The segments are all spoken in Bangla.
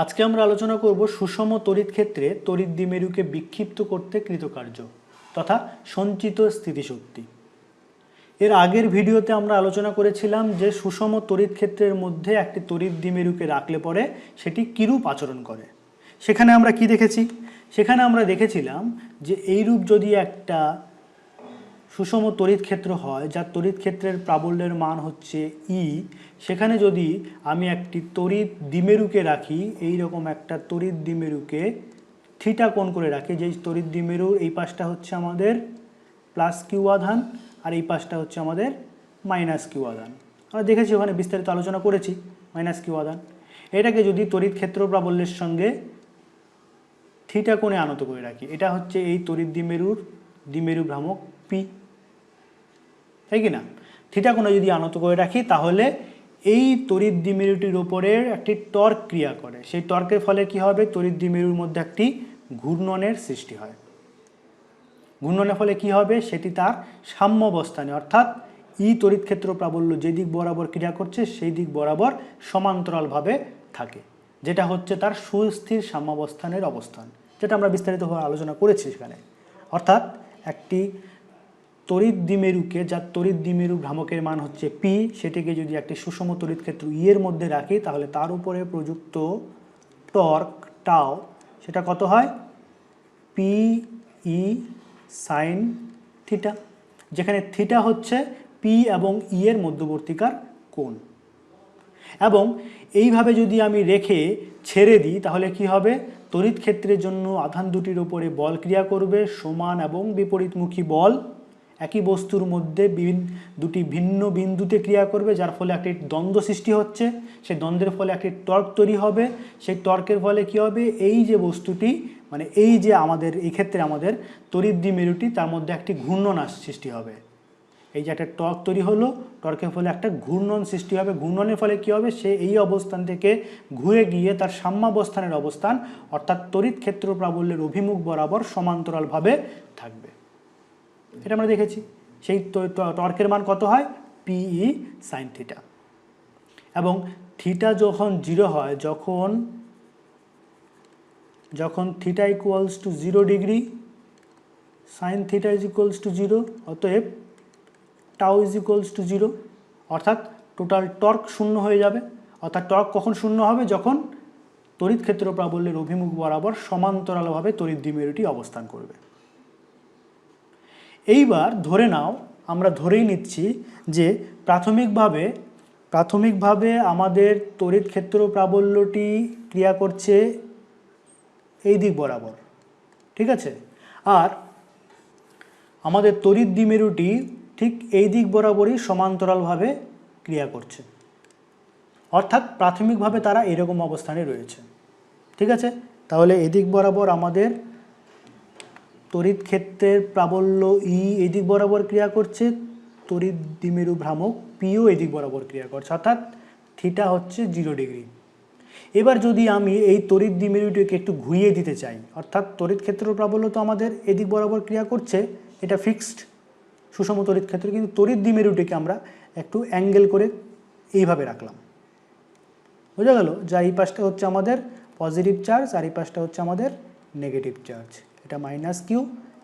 আজকে আমরা আলোচনা করব সুষম তড়িৎ ক্ষেত্রে তড়িৎ দ্বিমেরুকে বিক্ষিপ্ত করতে কৃতকার্য তথা সঞ্চিত স্থিতিশক্তি। এর আগের ভিডিওতে আমরা আলোচনা করেছিলাম যে সুষম তড়িৎ ক্ষেত্রের মধ্যে একটি তড়িৎ দ্বিমেরুকে রাখলে পরে সেটি কিরূপ আচরণ করে। সেখানে আমরা কি দেখেছি? সেখানে আমরা দেখেছিলাম যে এইরূপ যদি একটা সুষম তড়িৎ ক্ষেত্র হয় যার তড়িৎ ক্ষেত্রের প্রাবল্যের মান হচ্ছে ই, সেখানে যদি আমি একটি তড়িৎ দ্বিমেরুকে রাখি, এই রকম একটা তড়িৎ দ্বিমেরুকে থিটা কোণ করে রাখি, যেই তড়িৎ দ্বিমেরুর এই পাশটা হচ্ছে আমাদের প্লাস কিউ আধান আর এই পাশটা হচ্ছে আমাদের মাইনাস কিউ আধান। আমরা দেখেছি ওখানে বিস্তারিত আলোচনা করেছি মাইনাস কিউ আধান। এটাকে যদি তড়িৎ ক্ষেত্র প্রাবল্যের সঙ্গে থিটা কোণে আনত করে রাখি, এটা হচ্ছে এই তড়িৎ দ্বিমেরু ভ্রামক পি, তাই কি না? থিটা কোণে যদি আনত করে রাখি তাহলে এই তড়িৎ দ্বিমেরুটির ওপরের একটি টর্ক ক্রিয়া করে। সেই টর্কের ফলে কি হবে? তড়িৎ দ্বিমেরুর মধ্যে একটি ঘূর্ণনের সৃষ্টি হয়। ঘূর্ণনের ফলে কি হবে? সেটি তার সাম্যাবস্থানে, অর্থাৎ ই তড়িৎ ক্ষেত্র প্রাবল্য যে দিক বরাবর ক্রিয়া করছে সেই দিক বরাবর সমান্তরালভাবে থাকে, যেটা হচ্ছে তার সুস্থির সাম্যাবস্থানের অবস্থান, যেটা আমরা বিস্তারিতভাবে আলোচনা করেছি সেখানে। অর্থাৎ একটি তড়িৎ দ্বিমেরুকে, যার তড়িৎ দ্বিমেরু ভ্রামকের মান হচ্ছে পি, সেটিকে যদি একটি সুষম তড়িৎ ক্ষেত্র ই এর মধ্যে রাখি তাহলে তার উপরে প্রযুক্ত টর্ক টাও সেটা কত হয়? পি ই সাইন থিটা, যেখানে থিটা হচ্ছে পি এবং ই এর মধ্যবর্তীকার কোণ। এবং এইভাবে যদি আমি রেখে ছেড়ে দিই তাহলে কি হবে? তড়িৎ ক্ষেত্রের জন্য আধান দুটির উপরে বল ক্রিয়া করবে, সমান এবং বিপরীতমুখী বল একই বস্তুর মধ্যে দুটি ভিন্ন বিন্দুতে ক্রিয়া করবে, যার ফলে একটি দ্বন্দ্ব সৃষ্টি হচ্ছে। সেই দ্বন্দ্বের ফলে একটি টর্ক তৈরি হবে। সেই টর্কের ফলে কি হবে? এই যে বস্তুটি, মানে এই যে আমাদের এই ক্ষেত্রে আমাদের তড়িৎ দ্বিমেরুটি, তার মধ্যে একটি ঘূর্ণন সৃষ্টি হবে। এই যে একটা টর্ক তৈরি হলো, টর্কের ফলে একটা ঘূর্ণন সৃষ্টি হবে। ঘূর্ণনের ফলে কি হবে? সে এই অবস্থান থেকে ঘুরে গিয়ে তার সাম্যাবস্থানের অবস্থান, অর্থাৎ তড়িৎ ক্ষেত্র প্রাবল্যের অভিমুখ বরাবর সমান্তরালভাবে থাকবে। এটা আমরা দেখেছি। সেই টর্কের মান কত হয়? পিই সাইন থিটা। এবং থিটা যখন 0 হয়, যখন theta equals to 0 degree, sine theta is equals two 0, অতএব টাউ ইজ ইকুয়ালস টু 0, অর্থাৎ টোটাল টর্ক শূন্য হয়ে যাবে। অর্থাৎ টর্ক কখন শূন্য হবে? যখন তড়িৎ ক্ষেত্র প্রাবল্যের অভিমুখ বরাবর সমান্তরালভাবে তড়িৎ দ্বিমেরুটি অবস্থান করবে। এইবার ধরে নাও, আমরা ধরেই নিচ্ছি যে প্রাথমিকভাবে আমাদের তড়িৎ ক্ষেত্র প্রাবল্যটি ক্রিয়া করছে এই দিক বরাবর, ঠিক আছে? আর আমাদের তড়িৎ দ্বিমেরুটি ঠিক এই দিক বরাবরই সমান্তরালভাবে ক্রিয়া করছে, অর্থাৎ প্রাথমিকভাবে তারা এরকম অবস্থানে রয়েছে, ঠিক আছে? তাহলে এদিক বরাবর আমাদের তড়িৎ ক্ষেত্রের প্রাবল্য ই এদিক বরাবর ক্রিয়া করছে, তড়িৎ দ্বিমেরু ভ্রামক পিও এদিক বরাবর ক্রিয়া করছে, অর্থাৎ থিটা হচ্ছে 0 ডিগ্রি। এবার যদি আমি এই তড়িৎ দ্বিমেরুটিকে একটু ঘুরিয়ে দিতে চাই, অর্থাৎ তড়িৎ ক্ষেত্র প্রাবল্য তো আমাদের এদিক বরাবর ক্রিয়া করছে, এটা ফিক্সড সুষম তড়িৎ ক্ষেত্র, কিন্তু তড়িৎ দ্বিমেরুটিকে আমরা একটু অ্যাঙ্গেল করে এইভাবে রাখলাম। বোঝা গেল? যা এই পাশটা হচ্ছে আমাদের পজিটিভ চার্জ আর এই পাশটা হচ্ছে আমাদের নেগেটিভ চার্জ। এটা মাইনাস কিউ,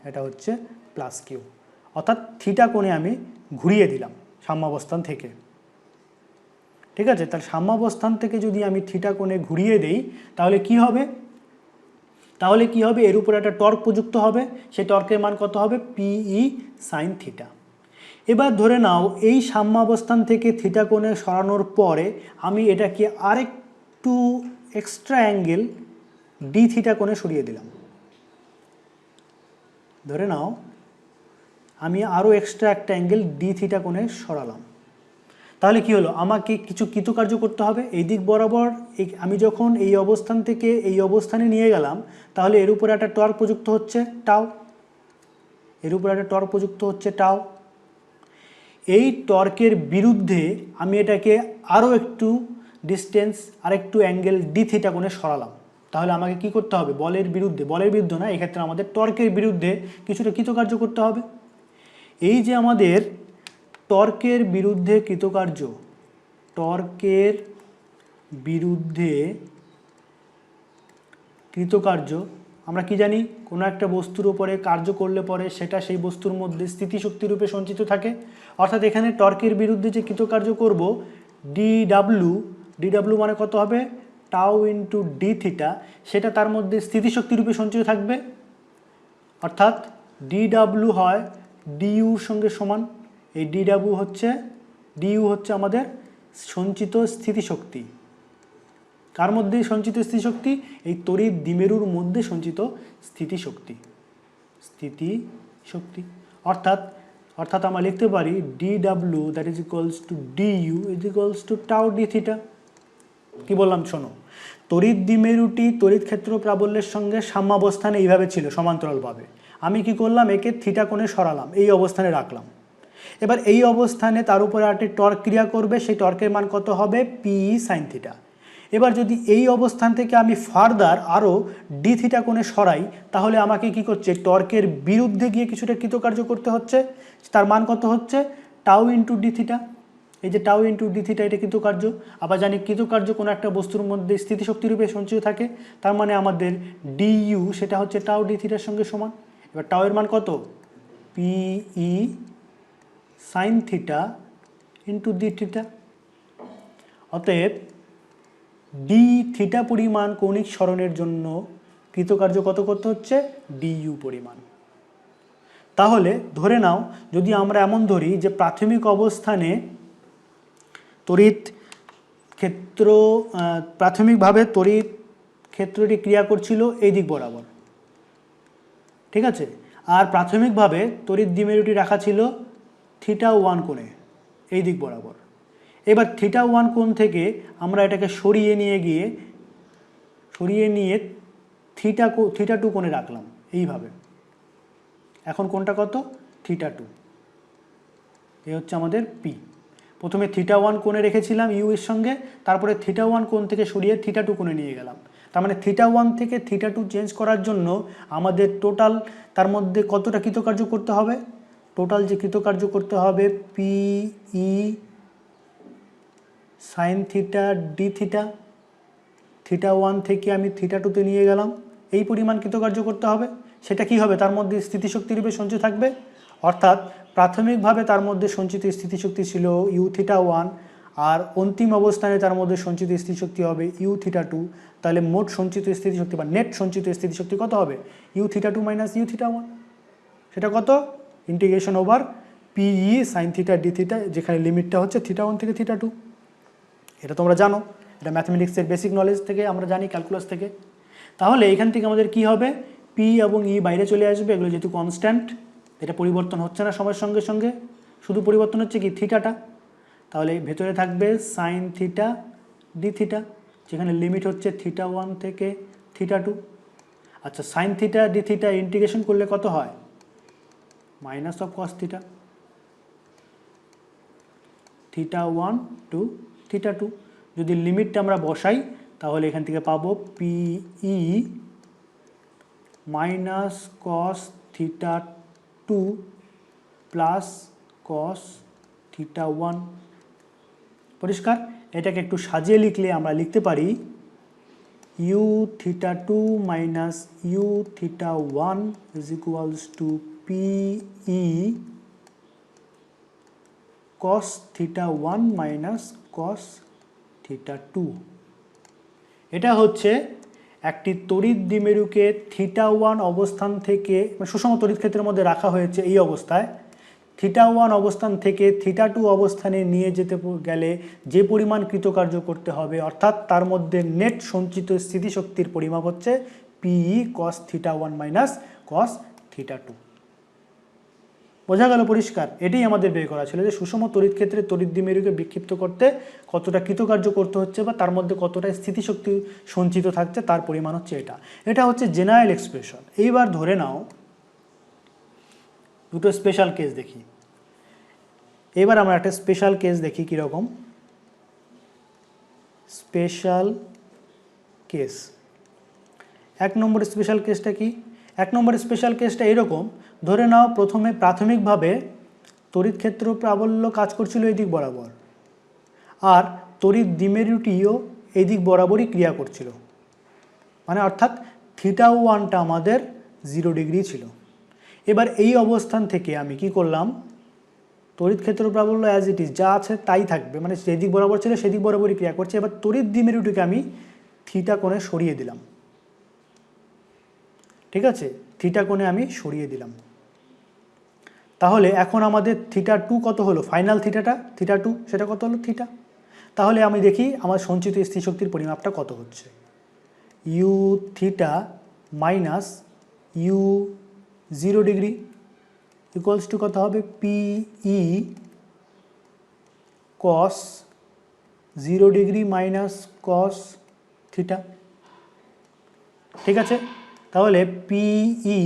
এটা হচ্ছে প্লাস কিউ, অর্থাৎ থিটা কোণে আমি ঘুরিয়ে দিলাম সাম্যাবস্থান থেকে, ঠিক আছে? তার সাম্যাবস্থান থেকে যদি আমি থিটা কোণে ঘুরিয়ে দেই তাহলে কি হবে? এর উপরে একটা টর্ক প্রযুক্ত হবে। সেই টর্কের মান কত হবে? পিই সাইন থিটা। এবার ধরে নাও এই সাম্যাবস্থান থেকে থিটা কোণে সরানোর পরে আমি এটাকে আরেকটু এক্সট্রা অ্যাঙ্গেল ডি থিটা কোণে সরিয়ে দিলাম। ধরে নাও আমি আরও এক্সট্রা একটা অ্যাঙ্গেল ডি থিটা কোণে সরালাম। তাহলে কি হলো? আমাকে কিছু কৃতকার্য করতে হবে। এই দিক বরাবর আমি যখন এই অবস্থান থেকে এই অবস্থানে নিয়ে গেলাম তাহলে এর উপরে একটা টর্ক প্রযুক্ত হচ্ছে টাও। এই টর্কের বিরুদ্ধে আমি এটাকে আরও একটু ডিস্টেন্স, আরেকটু অ্যাঙ্গেল ডি থিটা কোণে সরালাম। তাহলে আমাকে কি করতে হবে? বলের বিরুদ্ধে না, এক্ষেত্রে আমাদের টর্কের বিরুদ্ধে কিছুটা কৃতকার্য করতে হবে। এই যে আমাদের টর্কের বিরুদ্ধে কৃতকার্য, টর্কের বিরুদ্ধে কৃতকার্য, আমরা কি জানি, কোনো একটা বস্তুর উপরে কার্য করলে পরে সেটা সেই বস্তুর মধ্যে স্থিতিশক্তি রূপে সঞ্চিত থাকে। অর্থাৎ এখানে টর্কের বিরুদ্ধে যে কৃতকার্য করব ডিডাব্লিউ মানে কত হবে, টাউ ইন্টু ডি থিটা, সেটা তার মধ্যে স্থিতিশক্তি রূপে সঞ্চিত থাকবে। অর্থাৎ ডিডাব্লিউ হয় ডিইউর সঙ্গে সমান। এই ডিইউ হচ্ছে আমাদের সঞ্চিত স্থিতিশক্তি। কার মধ্যে সঞ্চিত স্থিতিশক্তি? এই তড়িৎ দ্বিমেরুর মধ্যে সঞ্চিত স্থিতিশক্তি। অর্থাৎ আমরা লিখতে পারি DW that is equals two DU is equals two tau D theta. কি বললাম শোনো, তড়িৎ দ্বিমেরুটি তড়িৎ ক্ষেত্র প্রাবল্যের সঙ্গে সাম্যাবস্থানে এইভাবে ছিল সমান্তরালভাবে। আমি কি করলাম, একে থিটা কোণে সরালাম, এই অবস্থানে রাখলাম। এবার এই অবস্থানে তার উপরে একটি টর্ক ক্রিয়া করবে, সেই টর্কের মান কত হবে, পি সাইন থিটা। এবার যদি এই অবস্থান থেকে আমি ফার্দার আরও ডি থিটা কোণে সরাই, তাহলে আমাকে কি করছে, টর্কের বিরুদ্ধে গিয়ে কিছুটা কৃতকার্য করতে হচ্ছে। তার মান কত হচ্ছে, টাউ ইন্টু ডি থিটা। এই যে টাউ ইন্টু ডি থিটা, এটা কৃতকার্য। আবার জানি কৃতকার্য কোনো একটা বস্তুর মধ্যে স্থিতিশক্তি রূপে সঞ্চিত থাকে, তার মানে আমাদের ডিইউ সেটা হচ্ছে টাউ ডি থিটার সঙ্গে সমান। এবার টাউ এর মান কত, pi sine theta into d theta. অতএব ডি থিটা পরিমাণ কৌণিক সরণের জন্য কৃতকার্য কত করতে হচ্ছে, ডিইউ পরিমাণ। তাহলে ধরে নাও, যদি আমরা এমন ধরি যে প্রাথমিক অবস্থানে প্রাথমিকভাবে তড়িৎ ক্ষেত্রটি ক্রিয়া করছিল এই দিক বরাবর, ঠিক আছে, আর প্রাথমিকভাবে তড়িৎ দ্বিমেরুটি রাখা ছিল θ1 কোণে এই দিক বরাবর। এবার θ1 কোণ থেকে আমরা এটাকে সরিয়ে নিয়ে θ2 কোণে রাখলাম এইভাবে। এখন কোণটা কত, θ2, এই হচ্ছে আমাদের পি। প্রথমে θ1 কোণে রেখেছিলাম ইউ এর সঙ্গে, তারপরে θ1 কোণ থেকে সরিয়ে θ2 কোণে নিয়ে গেলাম। তার মানে θ1 থেকে θ2 চেঞ্জ করার জন্য আমাদের টোটাল তার মধ্যে কতটা কৃতকার্য করতে হবে, টোটাল যে কৃতকার্য করতে হবে পিই সাইন থিটা ডি থিটা, θ1 থেকে আমি θ2তে নিয়ে গেলাম, এই পরিমাণ কৃতকার্য করতে হবে। সেটা কি হবে, তার মধ্যে স্থিতিশক্তি রূপে সঞ্চিত থাকবে। অর্থাৎ প্রাথমিকভাবে তার মধ্যে সঞ্চিত স্থিতিশক্তি ছিল u1, আর অন্তিম অবস্থানে তার মধ্যে সঞ্চিত স্থিতিশক্তি হবে u2। তাহলে মোট সঞ্চিত স্থিতিশক্তি বা নেট সঞ্চিত স্থিতিশক্তি কত হবে, u2 মাইনাস u1। সেটা কত, integration over pi sine theta d theta, যেখানে লিমিটটা হচ্ছে θ1 থেকে θ2। এটা তোমরা জানো, এটা ম্যাথমেটিক্সের বেসিক নলেজ থেকে আমরা জানি, ক্যালকুলাস থেকে। তাহলে এখান থেকে আমাদের কি হবে, পি এবং ই বাইরে চলে আসবে, এগুলো যেহেতু কনস্ট্যান্ট, এটা পরিবর্তন হচ্ছে না সময়ের সঙ্গে সঙ্গে, শুধু পরিবর্তন হচ্ছে কি থিটাটা। তাহলে ভেতরে থাকবে সাইন থিটা ডি থিটা, যেখানে লিমিট হচ্ছে θ1 থেকে θ2। আচ্ছা, sine theta d theta integration করলে কত হয়, minus of cos theta, θ1 to θ2। যদি লিমিটটা আমরা বসাই তাহলে এখান থেকে পাবো পিই মাইনাস কস θ2 প্লাস কস θ1। পরিষ্কার? এটাকে একটু সাজিয়ে লিখলে আমরা লিখতে পারি u2 minus u1 is equals to pi cos θ1 minus cos θ2। এটা হচ্ছে একটি তড়িৎ দ্বিমেরুকে θ1 অবস্থান থেকে সুষম তড়িৎ ক্ষেত্রের মধ্যে রাখা হয়েছে এই অবস্থায়। θ1 অবস্থান থেকে θ2 অবস্থানে নিয়ে যেতে গেলে যে পরিমাণ কৃতকার্য করতে হবে, অর্থাৎ তার মধ্যে নেট সঞ্চিত স্থিতিশক্তির পরিমাপ হচ্ছে পিই cos θ1 মাইনাস cos θ2। বোঝা গেল পরিষ্কার? এটাই আমাদের বের করা ছিল যে সুষম তড়িৎ ক্ষেত্রে তড়িৎ দ্বিমেরুকে বিক্ষিপ্ত করতে কতটা কৃতকার্য করতে হচ্ছে বা তার মধ্যে কতটা স্থিতিশক্তি সঞ্চিত থাকছে তার পরিমাণ হচ্ছে এটা। এটা হচ্ছে জেনারেল এক্সপ্রেশন। এইবার ধরে নাও দুটো স্পেশাল কেস দেখি। এবার আমরা একটা স্পেশাল কেস দেখি কীরকম। স্পেশাল কেস, 1 নম্বর স্পেশাল কেসটা কি? 1 নম্বর স্পেশাল কেসটা এরকম, ধরে নাও প্রথমে প্রাথমিকভাবে তড়িৎ ক্ষেত্র প্রাবল্য কাজ করছিল এই দিক বরাবর, আর তড়িৎ দ্বিমেরুটিও এই দিক বরাবরই ক্রিয়া করছিল। মানে অর্থাৎ থিটা ওয়ানটা আমাদের 0 ডিগ্রি ছিল। এবার এই অবস্থান থেকে আমি কি করলাম, তড়িৎ ক্ষেত্র প্রাবল্য অ্যাজ ইট ইজ যা আছে তাই থাকবে, মানে যেদিক বরাবর ছিল সেদিক বরাবরই ক্রিয়া করছে। এবার তড়িৎ দ্বিমেরুটিকে আমি থিটা কোণে সরিয়ে দিলাম, ঠিক আছে, থিটা কোণে আমি সরিয়ে দিলাম। তাহলে এখন আমাদের থিটা টু কত হলো, ফাইনাল থিটা টু সেটা কত হলো থিটা। তাহলে আমি দেখি আমার সঞ্চিত স্থিতিশক্তির পরিমাপটা কত হচ্ছে। U theta minus U 0 degree equals to কত হবে, PE cos 0 degree minus cos theta, ঠিক আছে। তাহলে পিই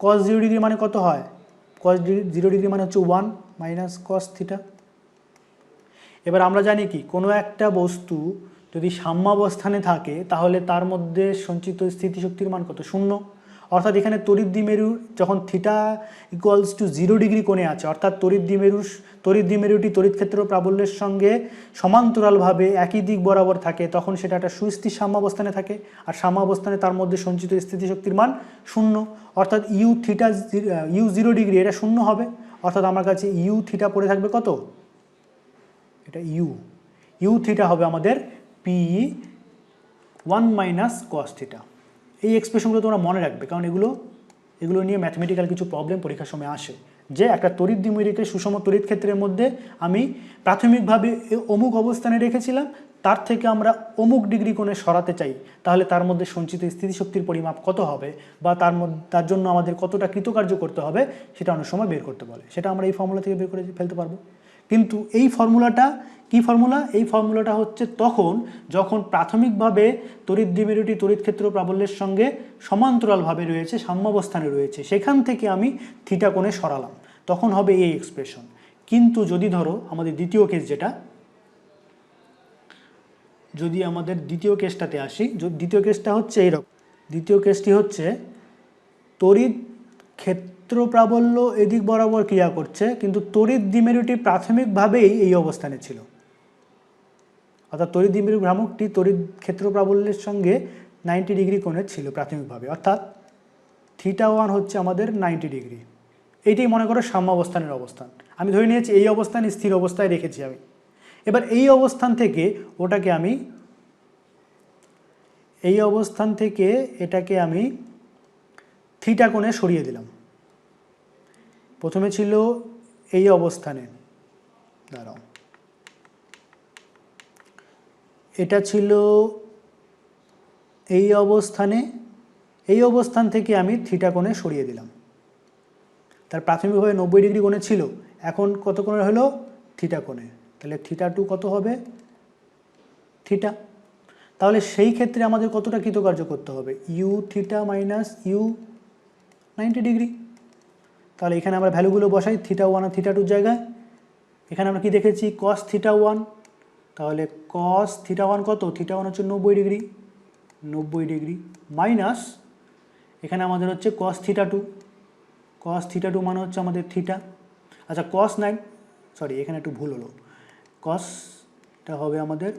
কস 0 ডিগ্রি মানে কত হয়, কস 0 ডিগ্রি মানে হচ্ছে 1 মাইনাস কস থিটা। এবার আমরা জানি কি, কোনো একটা বস্তু যদি সাম্যাবস্থানে থাকে তাহলে তার মধ্যে সঞ্চিত স্থিতিশক্তির মান কত, 0। অর্থাৎ এখানে তড়িৎ দ্বিমেরু যখন থিটা ইকুয়ালস টু 0 ডিগ্রি কোণে আছে, অর্থাৎ তড়িৎ দ্বিমেরুটি তড়িৎ ক্ষেত্র প্রাবল্যের সঙ্গে সমান্তরালভাবে একই দিক বরাবর থাকে, তখন সেটা একটা সুস্থির সাম্যাবস্থানে থাকে। আর সাম্যাবস্থানে তার মধ্যে সঞ্চিত স্থিতিশক্তির মান 0, অর্থাৎ ইউ 0 ডিগ্রি এটা 0 হবে। অর্থাৎ আমার কাছে ইউ থিটা পড়ে থাকবে কত, এটা ইউ থিটা হবে আমাদের পি 1 মাইনাস কস থিটা। এই এক্সপ্রেশনগুলো তোমরা মনে রাখবে, কারণ এগুলো নিয়ে ম্যাথমেটিক্যাল কিছু প্রবলেম পরীক্ষার সময় আসে, যে একটা তড়িৎ দ্বিমেরুকে সুষম তড়িৎ ক্ষেত্রের মধ্যে আমি প্রাথমিকভাবে অমুক অবস্থানে রেখেছিলাম, তার থেকে আমরা অমুক ডিগ্রি কোণে সরাতে চাই, তাহলে তার মধ্যে সঞ্চিত স্থিতিশক্তির পরিমাপ কত হবে বা তার জন্য আমাদের কতটা কৃতকার্য করতে হবে সেটা অনেক সময় বের করতে বলে। সেটা আমরা এই ফর্মুলা থেকে বের করে ফেলতে পারবো। কিন্তু এই ফর্মুলাটা কি ফর্মুলা, এই ফর্মুলাটা হচ্ছে তখন যখন প্রাথমিকভাবে তড়িৎ দ্বিমেরুটি তড়িৎ ক্ষেত্র প্রাবল্যের সঙ্গে সমান্তরালভাবে রয়েছে, সাম্যাবস্থানে রয়েছে, সেখান থেকে আমি থিটা কোণে সরালাম, তখন হবে এই এক্সপ্রেশন। কিন্তু যদি ধরো আমাদের দ্বিতীয় কেস, যদি আমাদের দ্বিতীয় কেসটাতে আসি, দ্বিতীয় কেসটা হচ্ছে এইরকম। দ্বিতীয় কেসটি হচ্ছে তড়িৎ ক্ষেত্র প্রাবল্য এদিক বরাবর ক্রিয়া করছে, কিন্তু তড়িৎ দ্বিমেরুটি প্রাথমিকভাবেই এই অবস্থানে ছিল, অর্থাৎ তড়িৎ দ্বিমেরু ভ্রামকটি তড়িৎ ক্ষেত্র প্রাবল্যের সঙ্গে 90 ডিগ্রি কোণে ছিল প্রাথমিকভাবে, অর্থাৎ থিটা ওয়ান হচ্ছে আমাদের 90 ডিগ্রি। এইটাই মনে করো সাম্যাবস্থানের অবস্থান। আমি ধরে নিয়েছি এই অবস্থান স্থির অবস্থায় রেখেছি আমি। এবার এই অবস্থান থেকে এটাকে আমি থিটা কোণে সরিয়ে দিলাম। প্রথমে ছিল এই অবস্থানে, দাঁড়াও, এটা ছিল এই অবস্থানে, এই অবস্থান থেকে আমি থিটা কোণে সরিয়ে দিলাম। তার প্রাথমিকভাবে 90 ডিগ্রি কোণে ছিল, এখন কত কোণে হলো, থিটা কোণে। তাহলে থিটা টু কত হবে, থিটা। তাহলে সেই ক্ষেত্রে আমাদের কতটা কৃতকার্য করতে হবে, U theta minus U 90 degree. তাহলে এখানে আমরা ভ্যালুগুলো বসাই, থিটা ওয়ান আর থিটা টুর জায়গায়। এখানে আমরা কি দেখেছি, কস থিটা ওয়ান, তাহলে কস থিটা ওয়ান কত, থিটা ওয়ান হচ্ছে 90 ডিগ্রি মাইনাস এখানে আমাদের হচ্ছে কস থিটা টু মানে হচ্ছে আমাদের থিটা। আচ্ছা এখানে একটু ভুল হলো, কসটা হবে আমাদের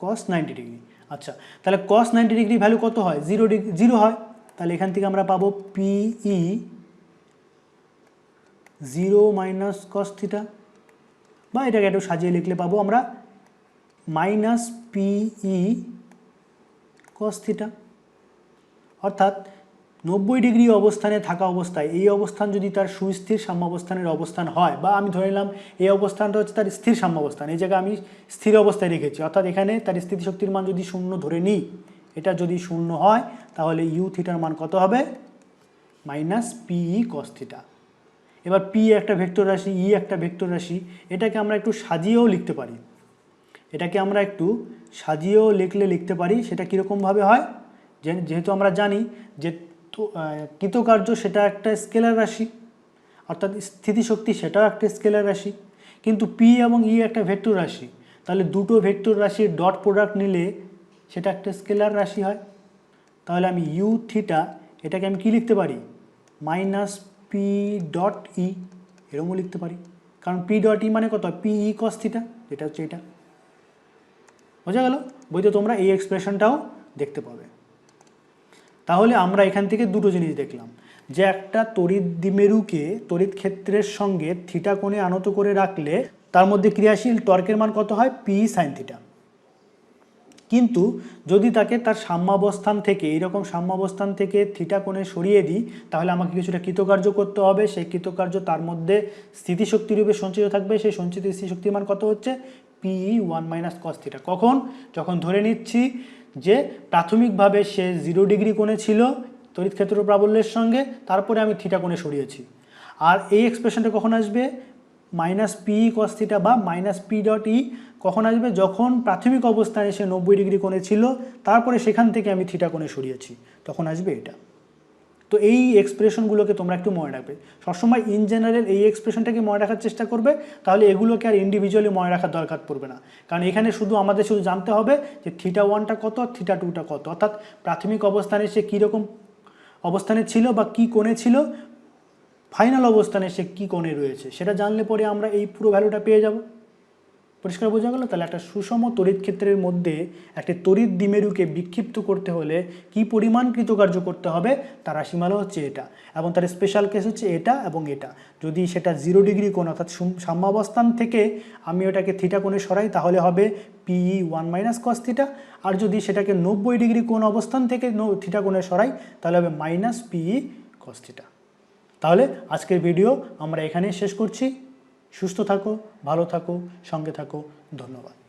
কস 90 ডিগ্রি। আচ্ছা, তাহলে কস 90 ডিগ্রি ভ্যালু কত হয়, 0 হয়। তাহলে এখান থেকে আমরা পাবো পিই 0 মাইনাস কস থিটা, বা এটাকে একটু সাজিয়ে লিখলে পাবো আমরা মাইনাস পিই কস থিটা। অর্থাৎ 90 ডিগ্রি অবস্থানে থাকা অবস্থায় এই অবস্থান যদি তার সুস্থির সাম্যাবস্থানের অবস্থান হয়, বা আমি ধরে নিলাম এই অবস্থানটা হচ্ছে তার স্থির সাম্যাবস্থান, এই জায়গায় আমি স্থির অবস্থায় রেখেছি, অর্থাৎ এখানে তার স্থিতিশক্তির মান যদি 0 ধরে নিই, এটা যদি 0 হয় তাহলে ইউ থিটার মান কত হবে, মাইনাস পিই কস থিটা। এবার পি একটা ভেক্টর রাশি, ই একটা ভেক্টর রাশি, এটাকে আমরা একটু সাজিয়েও লিখতে পারি। সেটা কীরকমভাবে হয়, যেহেতু আমরা জানি যে কৃতকার্য সেটা একটা স্কেলার রাশি, অর্থাৎ স্থিতিশক্তি সেটাও একটা স্কেলার রাশি, কিন্তু পি এবং ই একটা ভেক্টর রাশি, তাহলে দুটো ভেক্টর রাশির ডট প্রোডাক্ট নিলে সেটা একটা স্কেলার রাশি হয়। তাহলে আমি ইউ থিটা এটাকে আমি কি লিখতে পারি, মাইনাস পি ডট ই, এরকমও লিখতে পারি, কারণ পি ডট ই মানে কত, পি ই কস থিটা, যেটা হচ্ছে এটা। বোঝা গেল? বইতে তোমরা এই এক্সপ্রেশনটাও দেখতে পাবে। তাহলে আমরা এখান থেকে দুটো জিনিস দেখলাম, যে একটা তড়িৎ দ্বিমেরুকে তড়িৎ ক্ষেত্রের সঙ্গে থিটা কোণে আনত করে রাখলে তার মধ্যে ক্রিয়াশীল টর্কের মান কত হয়, পি সাইন থিটা। কিন্তু যদি তাকে তার সাম্যাবস্থান থেকে, এইরকম সাম্যাবস্থান থেকে থিটা কোণে সরিয়ে দিই, তাহলে আমাকে কিছুটা কৃতকার্য করতে হবে। সেই কৃতকার্য তার মধ্যে স্থিতিশক্তি রূপে সঞ্চিত থাকবে। সেই সঞ্চিত স্থিতিশক্তির মান কত হচ্ছে, পিই 1 মাইনাস কস থিটা। কখন, যখন ধরে নিচ্ছি যে প্রাথমিকভাবে সে 0 ডিগ্রি কোণে ছিল তড়িৎ ক্ষেত্র প্রাবল্যের সঙ্গে, তারপরে আমি থিটা কোণে সরিয়েছি। আর এই এক্সপ্রেশনটা কখন আসবে, মাইনাস পি কস থিটা বা মাইনাস পি ডট ই কখন আসবে, যখন প্রাথমিক অবস্থায় সে 90 ডিগ্রি কোণে ছিল, তারপরে সেখান থেকে আমি থিটা কোণে সরিয়েছি, তখন আসবে এটা। তো এই এক্সপ্রেশনগুলোকে তোমরা একটু মনে রাখবে সবসময়। ইন জেনারেল এই এক্সপ্রেশনটাকে মনে রাখার চেষ্টা করবে, তাহলে এগুলোকে আর ইন্ডিভিজুয়ালি মনে রাখার দরকার পড়বে না। কারণ এখানে আমাদের শুধু জানতে হবে যে থিটা 1টা কত, থিটা 2টা কত, অর্থাৎ প্রাথমিক অবস্থানে সে কীরকম অবস্থানে ছিল বা কী কোণে ছিল, ফাইনাল অবস্থানে সে কী কোণে রয়েছে, সেটা জানলে পরে আমরা এই পুরো ভ্যালুটা পেয়ে যাব। পরিষ্কার বোঝা গেল? তাহলে একটা সুষম তড়িৎ ক্ষেত্রের মধ্যে একটা তড়িৎ দ্বিমেরুকে বিক্ষিপ্ত করতে হলে কি পরিমাণ কৃতকার্য করতে হবে, তার রাশিমালা হচ্ছে এটা, এবং তার স্পেশাল কেস হচ্ছে এটা এবং এটা। যদি সেটা 0 ডিগ্রি কোণ অর্থাৎ সাম্যাবস্থান থেকে আমি ওটাকে থিটা কোণে সরাই, তাহলে হবে পিই 1 মাইনাস কস থিটা। আর যদি সেটাকে 90 ডিগ্রি কোণ অবস্থান থেকে থিটা কোণে সরাই, তাহলে হবে মাইনাস পিই কস থিটা। তাহলে আজকের ভিডিও আমরা এখানেই শেষ করছি। সুস্থ থাকো, ভালো থাকো, সঙ্গে থাকো। ধন্যবাদ।